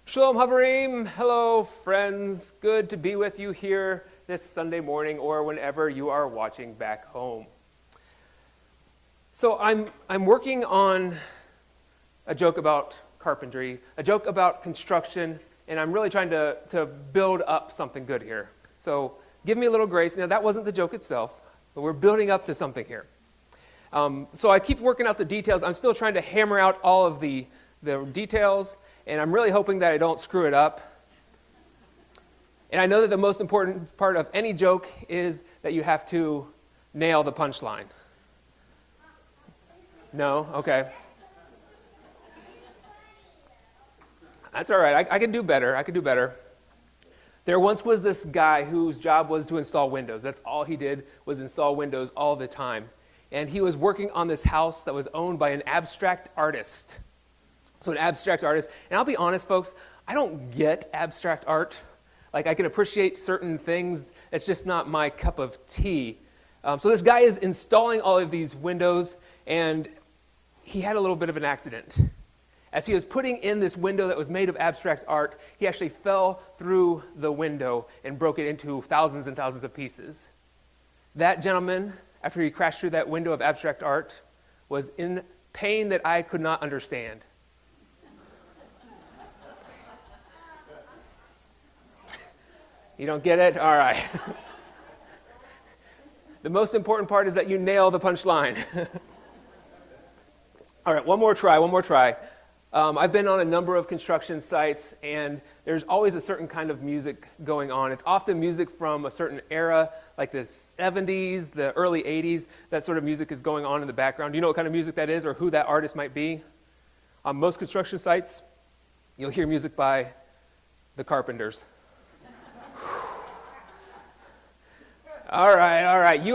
Shalom Haverim, hello friends, good to be with you here this Sunday morning or whenever you are watching back home. So I'm working on a joke about carpentry, a joke about construction, and I'm really trying to build up something good here. So give me a little grace. Now that wasn't the joke itself, but we're building up to something here. So I keep working out the details. I'm still trying to hammer out all of the details, and I'm really hoping that I don't screw it up. And I know that the most important part of any joke is that you have to nail the punchline. No? Okay. That's all right. I can do better. There once was this guy whose job was to install windows. That's all he did, was install windows all the time. And he was working on this house that was owned by an abstract artist. So an abstract artist, and I'll be honest, folks, I don't get abstract art. Like, I can appreciate certain things. It's just not my cup of tea. So this guy is installing all of these windows, and he had a little bit of an accident. As he was putting in this window that was made of abstract art, he actually fell through the window and broke it into thousands and thousands of pieces. That gentleman, after he crashed through that window of abstract art, was in pain that I could not understand. You don't get it? All right. The most important part is that you nail the punchline. All right, one more try. I've been on a number of construction sites, and there's always a certain kind of music going on. It's often music from a certain era, like the 70s, the early 80s. That sort of music is going on in the background. Do you know what kind of music that is or who that artist might be? On most construction sites, you'll hear music by the Carpenters. All right. You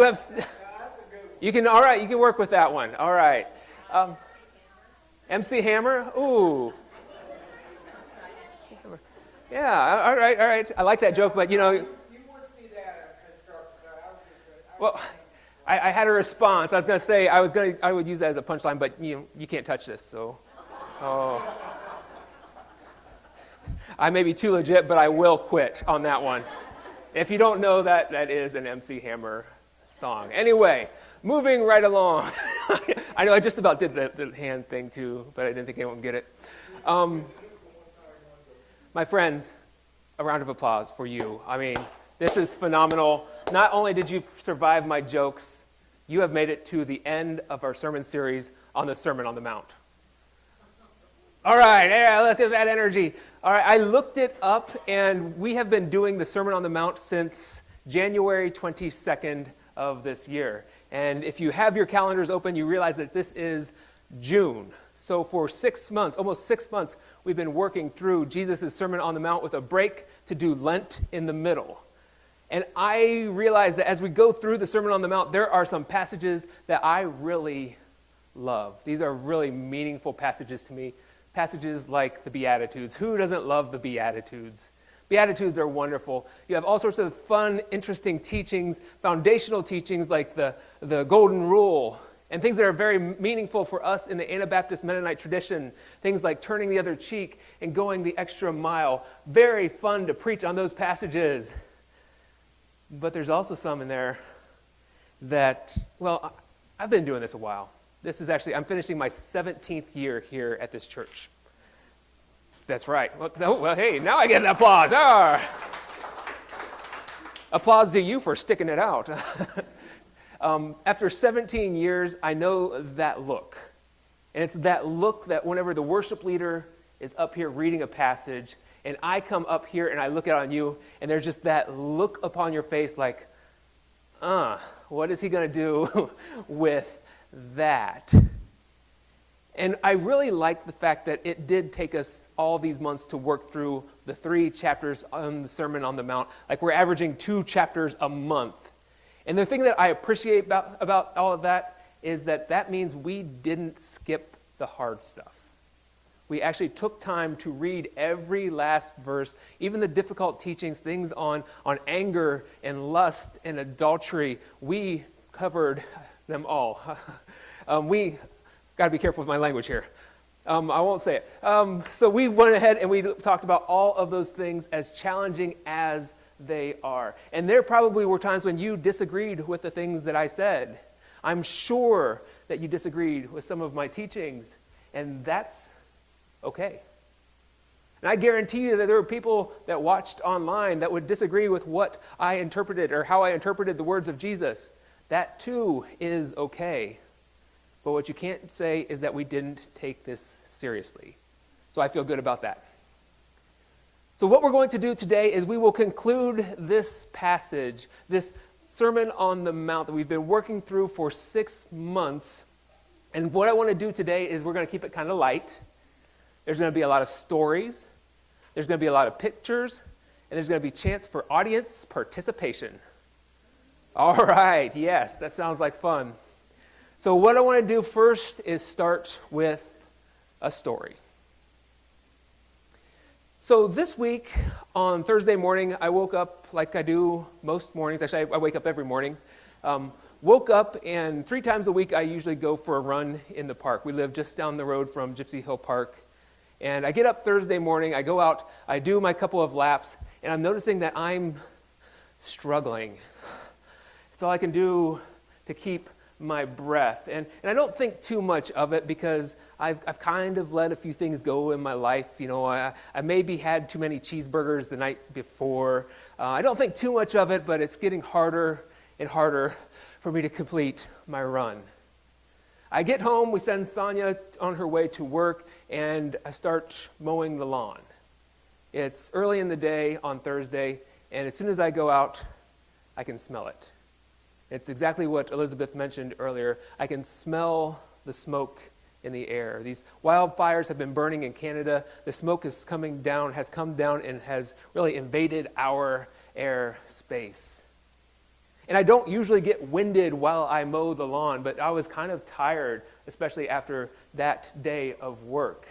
can work with that one. All right. MC Hammer? Ooh. Yeah, all right. I like that joke, but you would see that at construction. Well, I had a response. I was going to say I would use that as a punchline, but you can't touch this, so. Oh. I may be too legit, but I will quit on that one. If you don't know that, that is an MC Hammer song. Anyway, moving right along. I know I just about did the hand thing too, but I didn't think anyone would get it. My friends, a round of applause for you. I mean, this is phenomenal. Not only did you survive my jokes, you have made it to the end of our sermon series on the Sermon on the Mount. All right, yeah, look at that energy. All right, I looked it up, and we have been doing the Sermon on the Mount since January 22nd of this year. And if you have your calendars open, you realize that this is June. So for 6 months, almost 6 months, we've been working through Jesus' Sermon on the Mount with a break to do Lent in the middle. And I realize that as we go through the Sermon on the Mount, there are some passages that I really love. These are really meaningful passages to me. Passages like the Beatitudes. Who doesn't love the Beatitudes? Beatitudes are wonderful. You have all sorts of fun, interesting teachings, foundational teachings like the Golden Rule, and things that are very meaningful for us in the Anabaptist Mennonite tradition. Things like turning the other cheek and going the extra mile. Very fun to preach on those passages. But there's also some in there that, well, I've been doing this a while. I'm finishing my 17th year here at this church. That's right. Well, hey, now I get an applause. Applause to you for sticking it out. After 17 years, I know that look. And it's that look that whenever the worship leader is up here reading a passage, and I come up here and I look out on you, and there's just that look upon your face like, what is he going to do with that? And I really like the fact that it did take us all these months to work through the 3 chapters on the Sermon on the Mount. Like, we're averaging 2 chapters a month. And the thing that I appreciate about all of that is that means we didn't skip the hard stuff. We actually took time to read every last verse, even the difficult teachings, things on anger and lust and adultery. We covered them all. We got to be careful with my language here. I won't say it. So we went ahead and we talked about all of those things as challenging as they are. And there probably were times when you disagreed with the things that I said. I'm sure that you disagreed with some of my teachings, and that's okay. And I guarantee you that there were people that watched online that would disagree with what I interpreted or how I interpreted the words of Jesus. That too is okay. But what you can't say is that we didn't take this seriously. So I feel good about that. So what we're going to do today is we will conclude this passage, this Sermon on the Mount that we've been working through for 6 months. And what I want to do today is we're going to keep it kind of light. There's going to be a lot of stories. There's going to be a lot of pictures. And there's going to be a chance for audience participation. All right, yes, that sounds like fun. So what I want to do first is start with a story. So this week, on Thursday morning, I woke up like I do most mornings. Actually, I wake up every morning. Woke up, and 3 times a week, I usually go for a run in the park. We live just down the road from Gypsy Hill Park. And I get up Thursday morning, I go out, I do my couple of laps, and I'm noticing that I'm struggling. It's all I can do to keep my breath. And I don't think too much of it because I've kind of let a few things go in my life. You know, I maybe had too many cheeseburgers the night before. I don't think too much of it, but it's getting harder and harder for me to complete my run. I get home, we send Sonia on her way to work, and I start mowing the lawn. It's early in the day on Thursday, and as soon as I go out, I can smell it. It's exactly what Elizabeth mentioned earlier. I can smell the smoke in the air. These wildfires have been burning in Canada. The smoke has come down, and has really invaded our air space. And I don't usually get winded while I mow the lawn, but I was kind of tired, especially after that day of work.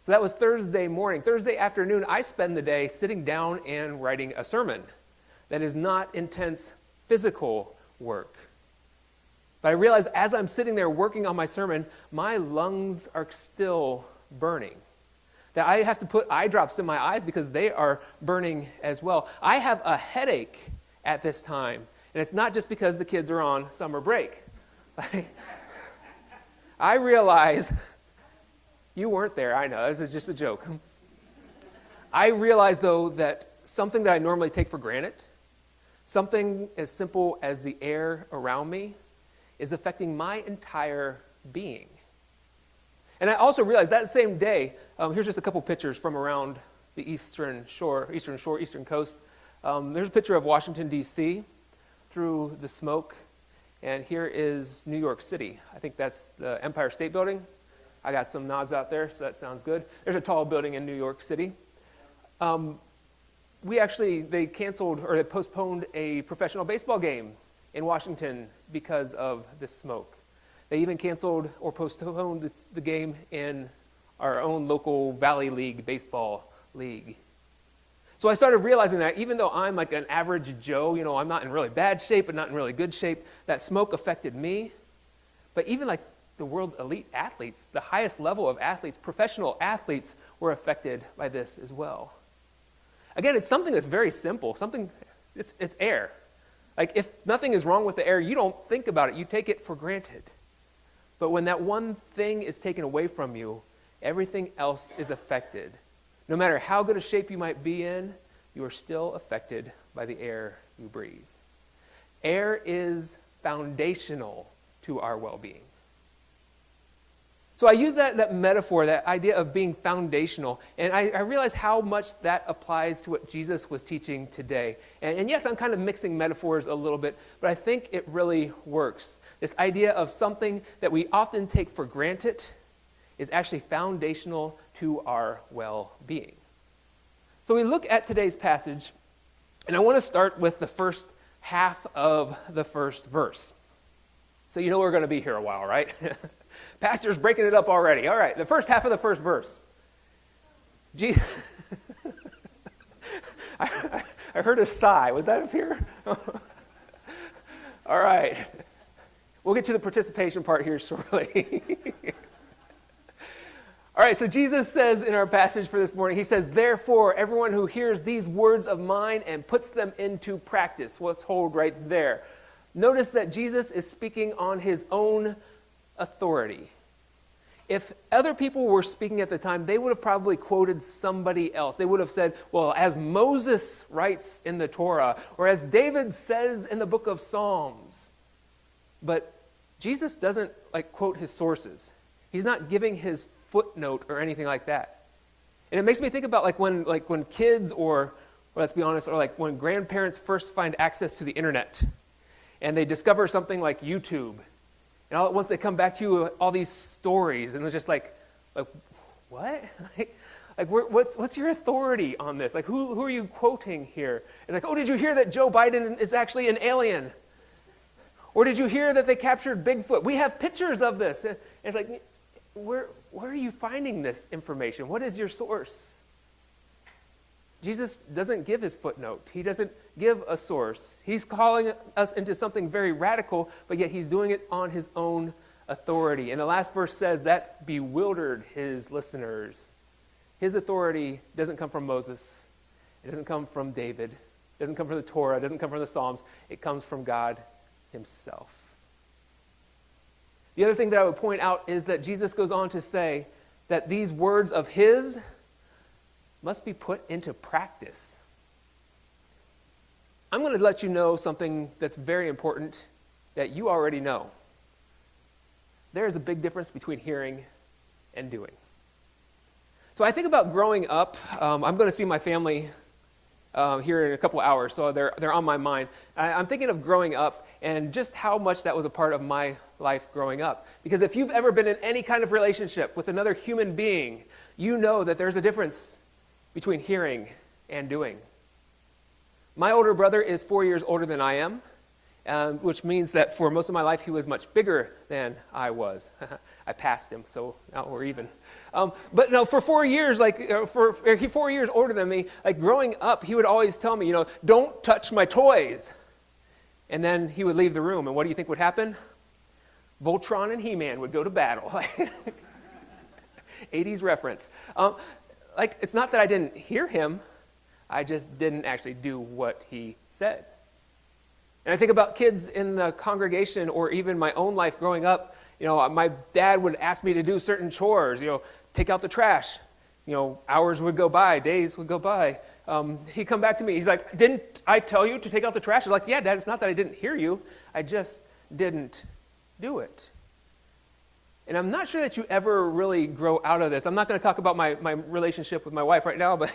So that was Thursday morning. Thursday afternoon, I spend the day sitting down and writing a sermon that is not intense physical work. But I realize as I'm sitting there working on my sermon, my lungs are still burning. That I have to put eye drops in my eyes because they are burning as well. I have a headache at this time, and it's not just because the kids are on summer break. I realize, you weren't there, I know, this is just a joke. I realize, though, that something that I normally take for granted, something as simple as the air around me, is affecting my entire being. And I also realized that same day, here's just a couple pictures from around the eastern coast. There's a picture of Washington, D.C. through the smoke. And here is New York City. I think that's the Empire State Building. I got some nods out there, so that sounds good. There's a tall building in New York City. They canceled or they postponed a professional baseball game in Washington because of this smoke. They even canceled or postponed the game in our own local Valley League baseball league. So I started realizing that even though I'm like an average Joe, you know, I'm not in really bad shape but not in really good shape, that smoke affected me. But even like the world's elite athletes, the highest level of athletes, professional athletes, were affected by this as well. Again, it's something that's very simple. It's air. Like if nothing is wrong with the air, you don't think about it. You take it for granted. But when that one thing is taken away from you, everything else is affected. No matter how good a shape you might be in, you are still affected by the air you breathe. Air is foundational to our well-being. So I use that metaphor, that idea of being foundational, and I realize how much that applies to what Jesus was teaching today. And yes, I'm kind of mixing metaphors a little bit, but I think it really works. This idea of something that we often take for granted is actually foundational to our well-being. So we look at today's passage, and I want to start with the first half of the first verse. So you know we're going to be here a while, right? Pastor's breaking it up already. All right, the first half of the first verse. I heard a sigh. Was that up here? All right. We'll get to the participation part here shortly. All right, so Jesus says in our passage for this morning, he says, therefore, everyone who hears these words of mine and puts them into practice. Let's hold right there. Notice that Jesus is speaking on his own authority. If other people were speaking at the time, they would have probably quoted somebody else. They would have said, well, as Moses writes in the Torah, or as David says in the book of Psalms. But Jesus doesn't quote his sources. He's not giving his footnote or anything like that. And it makes me think about when kids or let's be honest, or when grandparents first find access to the internet and they discover something like YouTube. And all at once they come back to you with all these stories, and they're just like what? What's your authority on this? Who are you quoting here? It's oh, did you hear that Joe Biden is actually an alien? Or did you hear that they captured Bigfoot? We have pictures of this. And it's where are you finding this information? What is your source? Jesus doesn't give his footnote. He doesn't give a source. He's calling us into something very radical, but yet he's doing it on his own authority. And the last verse says that bewildered his listeners. His authority doesn't come from Moses. It doesn't come from David. It doesn't come from the Torah. It doesn't come from the Psalms. It comes from God himself. The other thing that I would point out is that Jesus goes on to say that these words of his must be put into practice. I'm going to let you know something that's very important that you already know. There is a big difference between hearing and doing. So I think about growing up. I'm going to see my family here in a couple hours, so they're on my mind. I'm thinking of growing up and just how much that was a part of my life growing up. Because if you've ever been in any kind of relationship with another human being, you know that there's a difference between hearing and doing. My older brother is 4 years older than I am, which means that for most of my life he was much bigger than I was. I passed him, so now we're even. But no, for 4 years, 4 years older than me, growing up, he would always tell me, don't touch my toys. And then he would leave the room, and what do you think would happen? Voltron and He-Man would go to battle. 80s reference. It's not that I didn't hear him, I just didn't actually do what he said. And I think about kids in the congregation or even my own life growing up. My dad would ask me to do certain chores, take out the trash. Hours would go by, days would go by. He'd come back to me, he's like, didn't I tell you to take out the trash? I'm like, yeah, Dad, it's not that I didn't hear you, I just didn't do it. And I'm not sure that you ever really grow out of this. I'm not going to talk about my relationship with my wife right now, but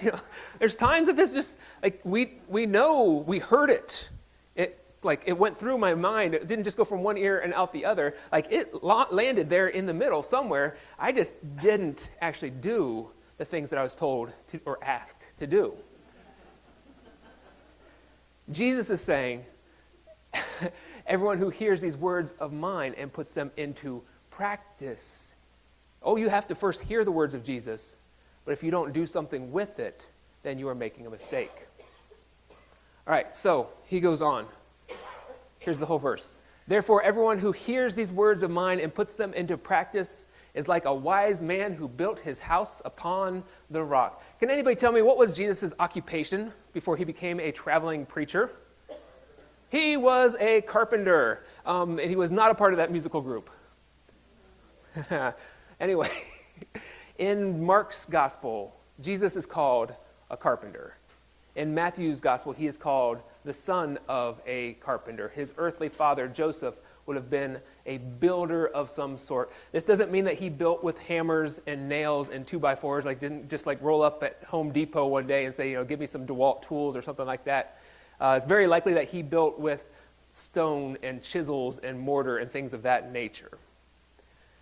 there's times that this just, we know, we heard it. It went through my mind. It didn't just go from one ear and out the other. It landed there in the middle somewhere. I just didn't actually do the things that I was told to, or asked to do. Jesus is saying, everyone who hears these words of mine and puts them into practice. Oh, you have to first hear the words of Jesus, but if you don't do something with it, then you are making a mistake. All right, so he goes on. Here's the whole verse. Therefore, everyone who hears these words of mine and puts them into practice is like a wise man who built his house upon the rock. Can anybody tell me what was Jesus' occupation before he became a traveling preacher? He was a carpenter, and he was not a part of that musical group. Anyway, in Mark's gospel, Jesus is called a carpenter. In Matthew's gospel, he is called the son of a carpenter. His earthly father, Joseph, would have been a builder of some sort. This doesn't mean that he built with hammers and nails and 2x4s, didn't just roll up at Home Depot one day and say, give me some DeWalt tools or something like that. It's very likely that he built with stone and chisels and mortar and things of that nature.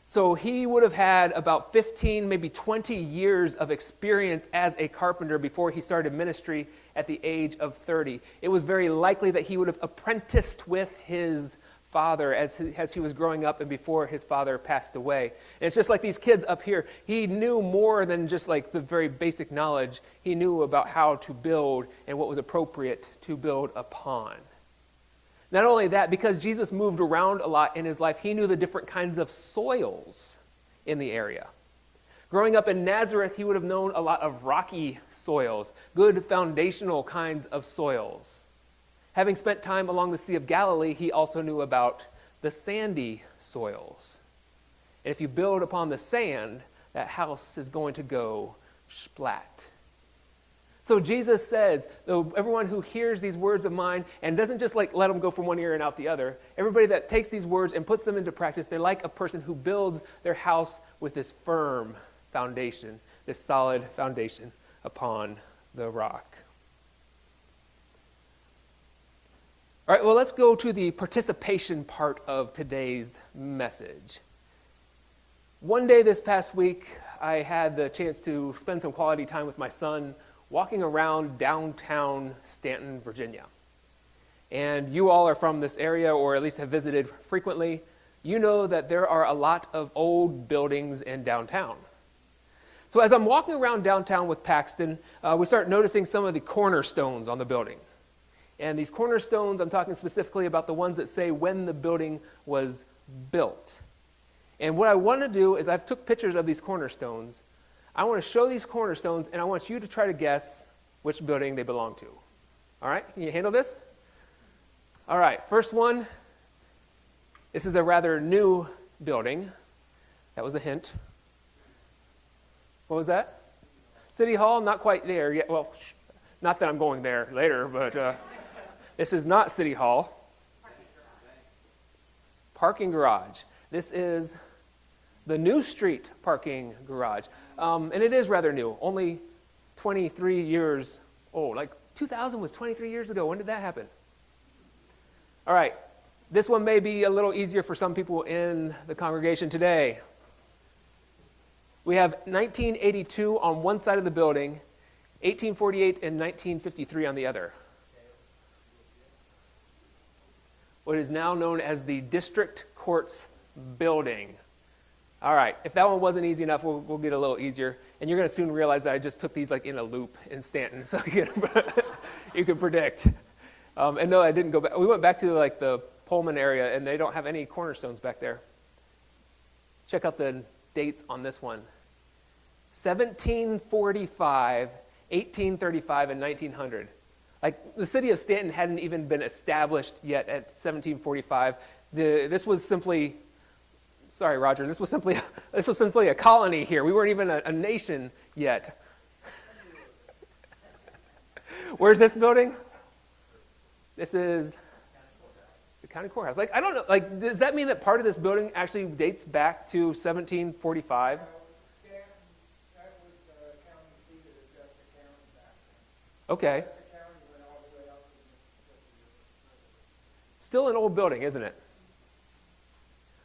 So he would have had about 15, maybe 20 years of experience as a carpenter before he started ministry at the age of 30. It was very likely that he would have apprenticed with his father as he was growing up and before his father passed away. And it's just like these kids up here. He knew more than just the very basic knowledge. He knew about how to build and what was appropriate to build upon. Not only that, because Jesus moved around a lot in his life, he knew the different kinds of soils in the area. Growing up in Nazareth, he would have known a lot of rocky soils, good foundational kinds of soils. Having spent time along the Sea of Galilee, he also knew about the sandy soils. And if you build upon the sand, that house is going to go splat. So Jesus says, though everyone who hears these words of mine and doesn't just let them go from one ear and out the other, everybody that takes these words and puts them into practice, they're like a person who builds their house with this firm foundation, this solid foundation upon the rock. All right, well, let's go to the participation part of today's message. One day this past week, I had the chance to spend some quality time with my son walking around downtown Stanton, Virginia. And you all are from this area, or at least have visited frequently. You know that there are a lot of old buildings in downtown. So as I'm walking around downtown with Paxton, we start noticing some of the cornerstones on the building. And these cornerstones, I'm talking specifically about the ones that say when the building was built. And what I want to do is I've took pictures of these cornerstones. I want to show these cornerstones, and I want you to try to guess which building they belong to. All right? Can you handle this? All right. First one. This is a rather new building. That was a hint. What was that? City Hall? Not quite there yet. Well, not that I'm going there later, but this is not City Hall. Parking garage. This is the New Street parking garage. And it is rather new, only 23 years old. Like 2000 was 23 years ago. When did that happen? All right, this one may be a little easier for some people in the congregation today. We have 1982 on one side of the building, 1848 and 1953 on the other. What is now known as the District Courts Building. All right, if that one wasn't easy enough, we'll get a little easier. And you're going to soon realize that I just took these like in a loop in Stanton, so you can predict. And no, I didn't go back. We went back to like the Pullman area, and they don't have any cornerstones back there. Check out the dates on this one. 1745, 1835, and 1900. Like the city of Stanton hadn't even been established yet at 1745. This was simply... Sorry, Roger. This was simply a colony here. We weren't even a nation yet. Where's this building? This is the county courthouse. Like I don't know. Like does that mean that part of this building actually dates back to 1745? Okay. Still an old building, isn't it?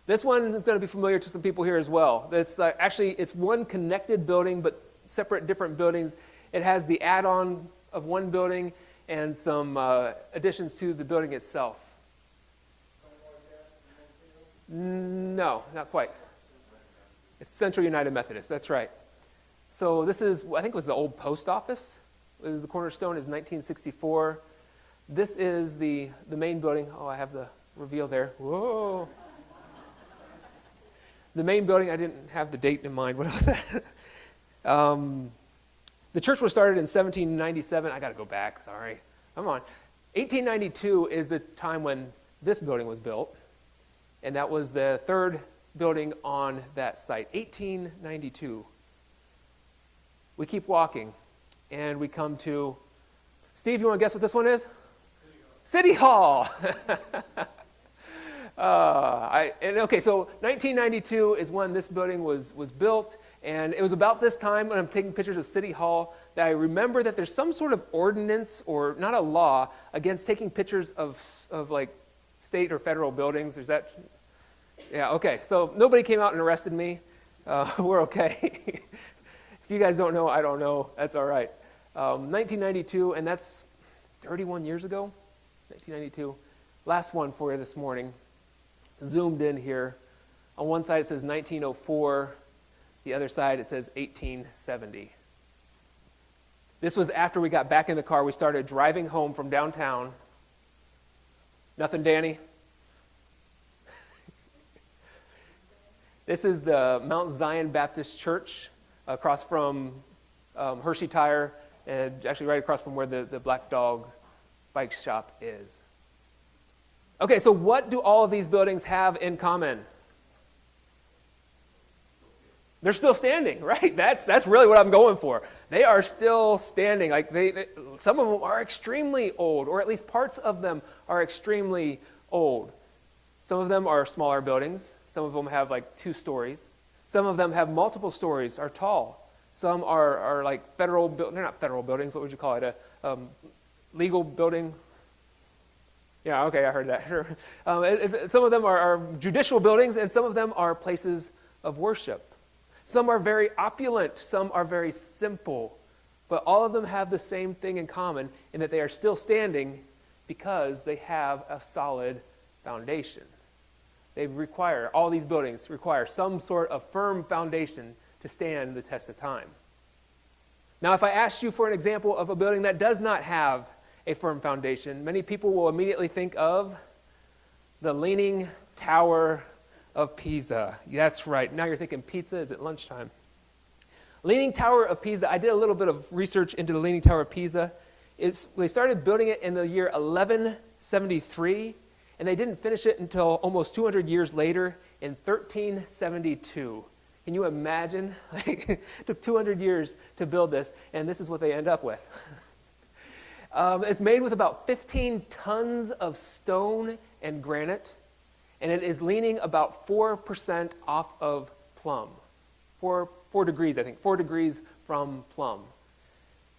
This one is going to be familiar to some people here as well. It's actually, it's one connected building, but separate different buildings. It has the add-on of one building and some additions to the building itself. No, not quite. It's Central United Methodist, that's right. So this is, I think it was the old post office. The cornerstone is 1964. This is the main building. Oh, I have the reveal there. Whoa. The main building, I didn't have the date in mind. What was that? The church was started in 1797. I got to go back, sorry. Come on. 1892 is the time when this building was built, and that was the third building on that site. 1892. We keep walking, and we come to... Steve, you want to guess what this one is? City Hall. Okay, so 1992 is when this building was built, and it was about this time when I'm taking pictures of City Hall that I remember that there's some sort of ordinance, or not a law, against taking pictures of like state or federal buildings. Is that? Yeah, okay, so nobody came out and arrested me. We're okay. If you guys don't know, I don't know. That's all right. 1992, and that's 31 years ago, 1992. Last one for you this morning. Zoomed in here. On one side it says 1904. The other side it says 1870. This was after we got back in the car. We started driving home from downtown. Nothing, Danny? This is the Mount Zion Baptist Church. across from Hershey Tire, and actually right across from where the Black Dog bike shop is. Okay, so what do all of these buildings have in common? They're still standing, right? That's really what I'm going for. They are still standing. Like some of them are extremely old, or at least parts of them are extremely old. Some of them are smaller buildings. Some of them have like 2 stories. Some of them have multiple stories, are tall. Some are like they're not federal buildings. What would you call it? A legal building? Yeah, okay, I heard that. Some of them are judicial buildings, and some of them are places of worship. Some are very opulent, some are very simple, but all of them have the same thing in common in that they are still standing because they have a solid foundation. All these buildings require some sort of firm foundation to stand the test of time. Now, if I asked you for an example of a building that does not have a firm foundation, many people will immediately think of the Leaning Tower of Pisa. That's right. Now you're thinking pizza. Is it lunchtime? Leaning Tower of Pisa. I did a little bit of research into the Leaning Tower of Pisa. They started building it in the year 1173, and they didn't finish it until almost 200 years later in 1372. Can you imagine? It took 200 years to build this, and this is what they end up with. It's made with about 15 tons of stone and granite, and it is leaning about 4% off of plumb. 4 degrees, I think. 4 degrees from plumb.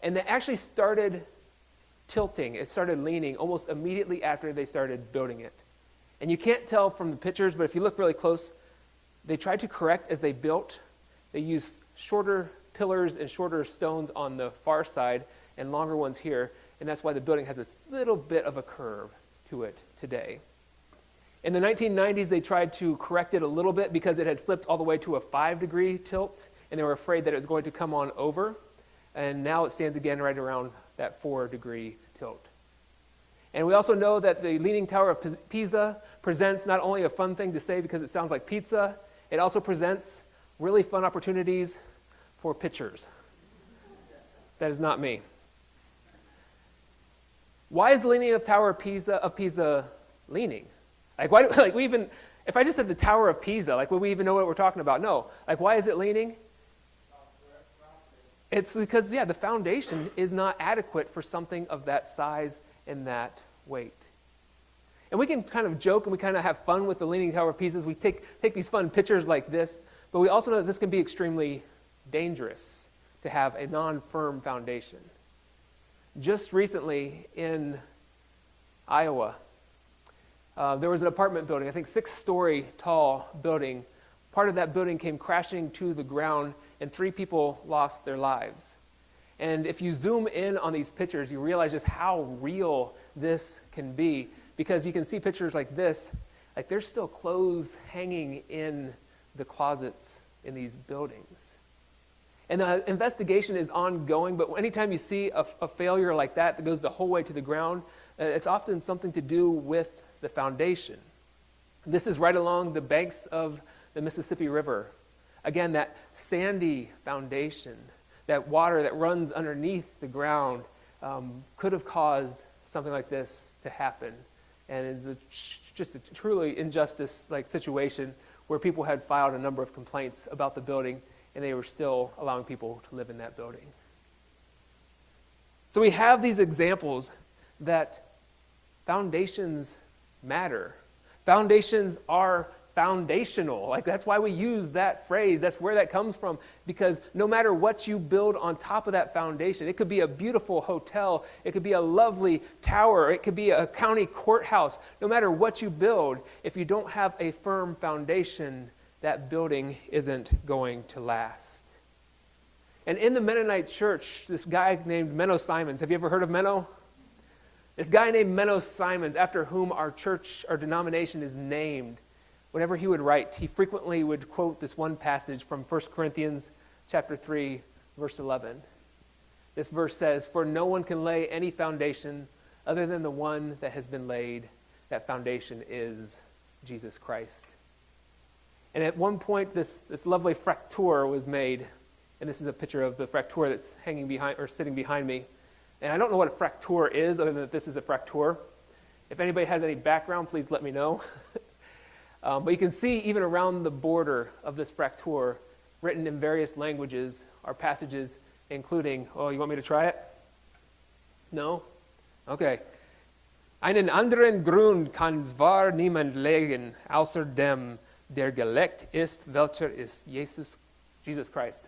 And they actually started tilting. It started leaning almost immediately after they started building it. And you can't tell from the pictures, but if you look really close, they tried to correct as they built. They used shorter pillars and shorter stones on the far side and longer ones here. And that's why the building has a little bit of a curve to it today. In the 1990s, they tried to correct it a little bit because it had slipped all the way to a 5-degree tilt, and they were afraid that it was going to come on over. And now it stands again right around that 4-degree tilt. And we also know that the Leaning Tower of Pisa presents not only a fun thing to say because it sounds like pizza, it also presents really fun opportunities for pictures. That is not me. Why is the Leaning Tower of Pisa leaning? Like, why? If I just said the Tower of Pisa, like, would we even know what we're talking about? No. Like, why is it leaning? It's because, the foundation is not adequate for something of that size and that weight. And we can kind of joke and we kind of have fun with the Leaning Tower of Pisa. We take these fun pictures like this, but we also know that this can be extremely dangerous to have a non-firm foundation. Just recently in Iowa, there was an apartment building, I think 6-story tall building. Part of that building came crashing to the ground and 3 people lost their lives. And if you zoom in on these pictures, you realize just how real this can be, because you can see pictures like this, like there's still clothes hanging in the closets in these buildings. And the investigation is ongoing, but anytime you see a failure like that goes the whole way to the ground, it's often something to do with the foundation. This is right along the banks of the Mississippi River. Again, that sandy foundation, that water that runs underneath the ground could have caused something like this to happen. And it's just a truly injustice-like situation where people had filed a number of complaints about the building, and they were still allowing people to live in that building. So we have these examples that foundations matter. Foundations are foundational. Like, that's why we use that phrase. That's where that comes from, because no matter what you build on top of that foundation, it could be a beautiful hotel, it could be a lovely tower, it could be a county courthouse. No matter what you build, if you don't have a firm foundation, that building isn't going to last. And in the Mennonite church, this guy named Menno Simons, have you ever heard of Menno? This guy named Menno Simons, after whom our church, our denomination is named, whenever he would write, he frequently would quote this one passage from 1 Corinthians chapter 3, verse 11. This verse says, "For no one can lay any foundation other than the one that has been laid. That foundation is Jesus Christ." And at one point, this lovely fraktur was made And this is a picture of the Fraktur that's hanging behind or sitting behind me. And I don't know what a Fraktur is, other than that this is a Fraktur. If anybody has any background, please let me know. But you can see even around the border of this Fraktur, written in various languages, are passages including, oh, you want me to try it? No? Okay. Einen anderen Grund kann zwar niemand legen, außer dem, der gelegt ist, welcher ist Jesus Christ.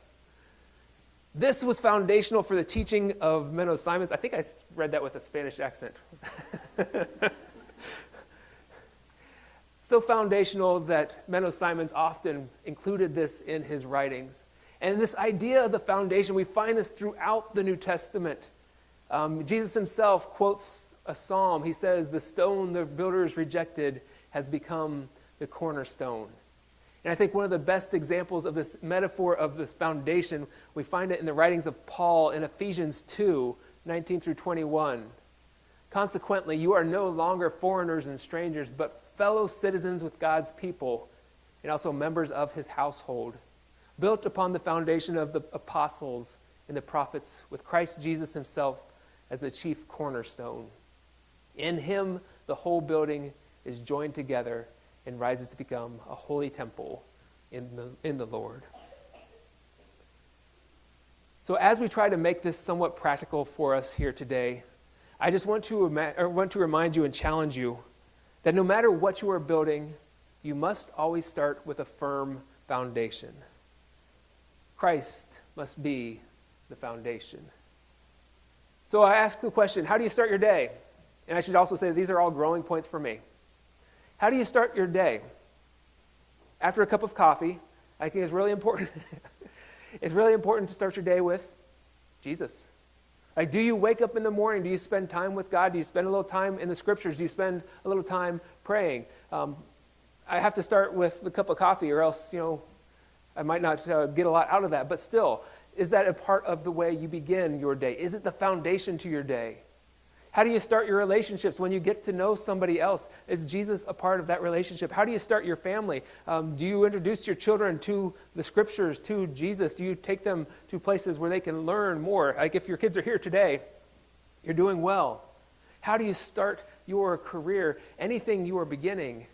This was foundational for the teaching of Menno Simons. I think I read that with a Spanish accent. So foundational that Menno Simons often included this in his writings. And this idea of the foundation, we find this throughout the New Testament. Jesus himself quotes a psalm. He says, the stone the builders rejected has become the cornerstone. And I think one of the best examples of this metaphor of this foundation, we find it in the writings of Paul in Ephesians 2, 19 through 21. Consequently, you are no longer foreigners and strangers, but fellow citizens with God's people, and also members of his household, built upon the foundation of the apostles and the prophets, with Christ Jesus himself as the chief cornerstone. In him, the whole building is joined together and rises to become a holy temple in the Lord. So as we try to make this somewhat practical for us here today, I just want to remind you and challenge you that no matter what you are building, you must always start with a firm foundation. Christ must be the foundation. So I ask the question, how do you start your day? And I should also say these are all growing points for me. How do you start your day? After a cup of coffee, I think it's really important. It's really important to start your day with Jesus. Like, do you wake up in the morning? Do you spend time with God? Do you spend a little time in the scriptures? Do you spend a little time praying? I have to start with the cup of coffee, or else, I might not get a lot out of that. But still, is that a part of the way you begin your day? Is it the foundation to your day? How do you start your relationships when you get to know somebody else? Is Jesus a part of that relationship? How do you start your family? Do you introduce your children to the scriptures, to Jesus? Do you take them to places where they can learn more? Like if your kids are here today, you're doing well. How do you start your career? Anything you are beginning,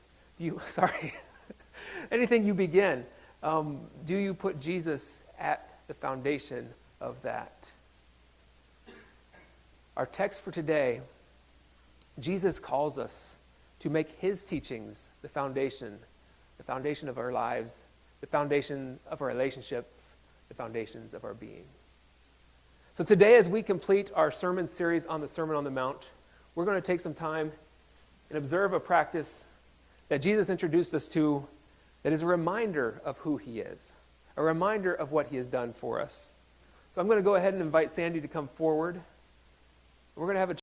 anything you begin, do you put Jesus at the foundation of that? Our text for today, Jesus calls us to make his teachings the foundation of our lives, the foundation of our relationships, the foundations of our being. So today, as we complete our sermon series on the Sermon on the Mount, we're going to take some time and observe a practice that Jesus introduced us to that is a reminder of who he is, a reminder of what he has done for us. So I'm going to go ahead and invite Sandy to come forward. We're going to have a